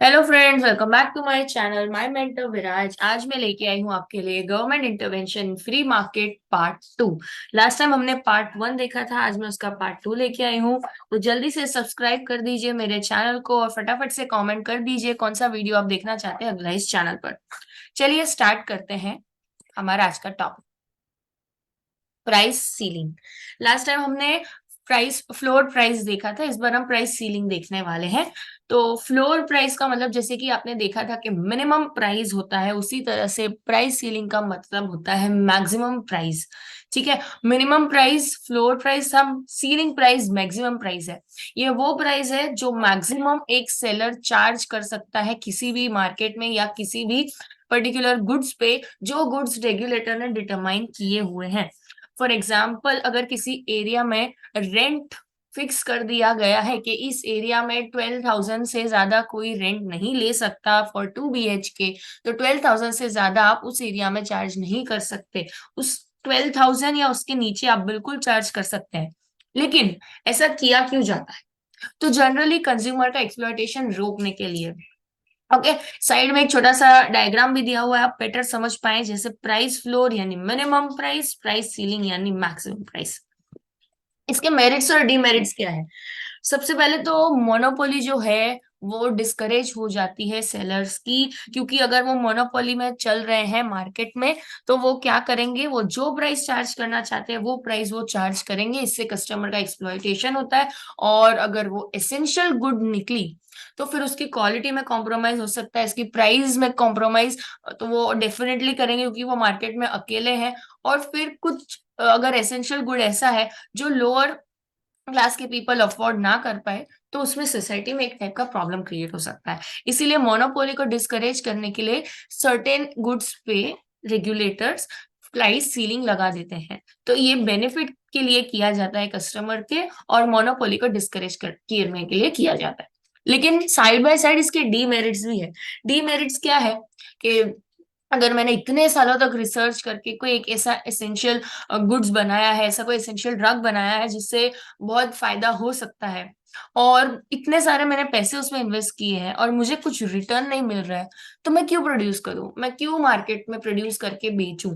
Hello friends, welcome back to my channel my mentor Viraj. आज मैं लेके आई हूँ आपके लिए government intervention free market part 2। Last time हमने पार्ट 1 देखा था, आज मैं उसका पार्ट 2 लेके आई हूँ। तो जल्दी से सब्सक्राइब कर दीजिए मेरे चैनल को और फटाफट से कमेंट कर दीजिए कौन सा वीडियो आप देखना चाहते हैं अगला इस चैनल पर। चलिए स्टार्ट करते हैं हमारा आज का topic, price ceiling. Last time हमने प्राइस फ्लोर प्राइस देखा था, इस बार हम प्राइस सीलिंग देखने वाले हैं। तो फ्लोर प्राइस का मतलब जैसे कि आपने देखा था कि मिनिमम प्राइस होता है, उसी तरह से प्राइस सीलिंग का मतलब होता है मैक्सिमम प्राइस। ठीक है, मिनिमम प्राइस फ्लोर प्राइस, हम सीलिंग प्राइस मैक्सिमम प्राइस है। ये वो प्राइस है जो मैक्सिमम एक सेलर चार्ज कर सकता है किसी भी मार्केट में या किसी भी पर्टिकुलर गुड्स पे, जो गुड्स रेगुलेटर ने डिटरमाइन किए हुए हैं। फॉर एग्जाम्पल, अगर किसी एरिया में रेंट फिक्स कर दिया गया है कि इस एरिया में 12,000 से ज्यादा कोई रेंट नहीं ले सकता फॉर 2 BHK, तो 12,000 से ज्यादा आप उस एरिया में चार्ज नहीं कर सकते। उस 12,000 या उसके नीचे आप बिल्कुल चार्ज कर सकते हैं। लेकिन ऐसा किया क्यों जाता है? तो जनरली कंज्यूमर का एक्सप्लॉयटेशन रोकने के लिए। ओके, साइड में एक छोटा सा डायग्राम भी दिया हुआ है, आप बेटर समझ पाए, जैसे प्राइस फ्लोर यानी मिनिमम प्राइस, प्राइस सीलिंग यानी मैक्सिमम प्राइस। इसके मेरिट्स और डीमेरिट्स क्या है? सबसे पहले तो मोनोपोली जो है वो डिस्करेज हो जाती है सेलर्स की, क्योंकि अगर वो मोनोपोली में चल रहे हैं मार्केट में तो वो क्या करेंगे, वो जो प्राइस चार्ज करना चाहते हैं वो प्राइस वो चार्ज करेंगे, इससे कस्टमर का एक्सप्लॉयटेशन होता है। और अगर वो एसेंशियल गुड निकली तो फिर उसकी क्वालिटी में कॉम्प्रोमाइज हो सकता है, इसकी प्राइस में कॉम्प्रोमाइज तो वो डेफिनेटली करेंगे क्योंकि वो मार्केट में अकेले हैं। और फिर कुछ अगर एसेंशियल गुड ऐसा है जो लोअर क्लास के पीपल अफोर्ड ना कर पाए, तो उसमें सोसाइटी में एक टाइप का प्रॉब्लम क्रिएट हो सकता है। इसीलिए मोनोपोली को डिस्करेज करने के लिए सर्टेन गुड्स पे रेगुलेटर्स प्राइस सीलिंग लगा देते हैं। तो ये बेनिफिट के लिए किया जाता है कस्टमर के, और मोनोपोली को डिस्करेज करने के लिए किया जाता है। लेकिन साइड बाय साइड इसके डीमेरिट्स भी है। डीमेरिट्स क्या है कि अगर मैंने इतने सालों तक रिसर्च करके कोई एक ऐसा एसेंशियल गुड्स बनाया है, ऐसा कोई एसेंशियल ड्रग बनाया है जिससे बहुत फायदा हो सकता है, और इतने सारे मैंने पैसे उसमें इन्वेस्ट किए हैं और मुझे कुछ रिटर्न नहीं मिल रहा है, तो मैं क्यों प्रोड्यूस करूं, मैं क्यों मार्केट में प्रोड्यूस करके बेचूं?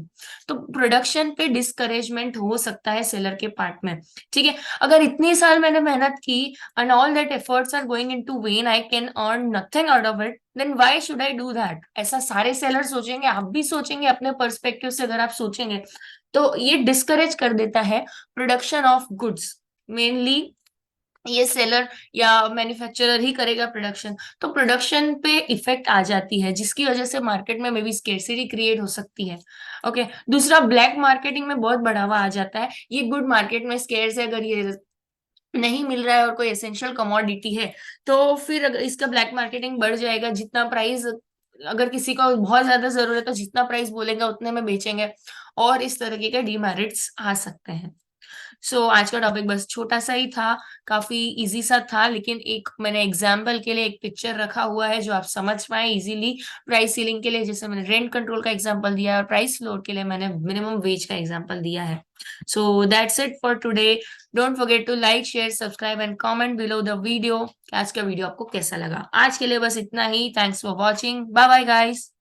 तो प्रोडक्शन पे डिस्करेजमेंट हो सकता है सेलर के पार्ट में। ठीक है, अगर इतनी साल मैंने मेहनत की and all that efforts are going into vain, I can earn nothing out of it, then why should I do that? ऐसा सारे सेलर सोचेंगे, आप भी सोचेंगे, अपने पर्सपेक्टिव से अगर आप सोचेंगे तो ये डिस्करेज कर देता है प्रोडक्शन ऑफ गुड्स। मेनली ये सेलर या मैन्युफैक्चरर ही करेगा प्रोडक्शन, तो प्रोडक्शन पे इफेक्ट आ जाती है जिसकी वजह से मार्केट में मे बी स्केर्सिटी क्रिएट हो सकती है। ओके, दूसरा, ब्लैक मार्केटिंग में बहुत बढ़ावा आ जाता है। ये गुड मार्केट में स्केर्स है, अगर ये नहीं मिल रहा है और कोई एसेंशियल कमोडिटी है, तो फिर इसका ब्लैक मार्केटिंग बढ़ जाएगा। जितना प्राइस, अगर किसी को बहुत ज्यादा जरूरत है तो जितना प्राइस बोलेगा उतने में बेचेंगे, और इस तरीके के डीमेरिट्स आ सकते हैं। आज का टॉपिक बस छोटा सा ही था, काफी इजी सा था, लेकिन एक मैंने एग्जाम्पल के लिए एक पिक्चर रखा हुआ है जो आप समझ पाए इजीली। प्राइस सीलिंग के लिए जैसे मैंने रेंट कंट्रोल का एग्जाम्पल दिया है, और प्राइस फ्लोर के लिए मैंने मिनिमम वेज का एग्जाम्पल दिया है। That's it for today. Don't forget to like, share, subscribe and comment below the video. आज का वीडियो आपको कैसा लगा? आज के लिए बस इतना ही। Thanks for watching. Bye bye guys.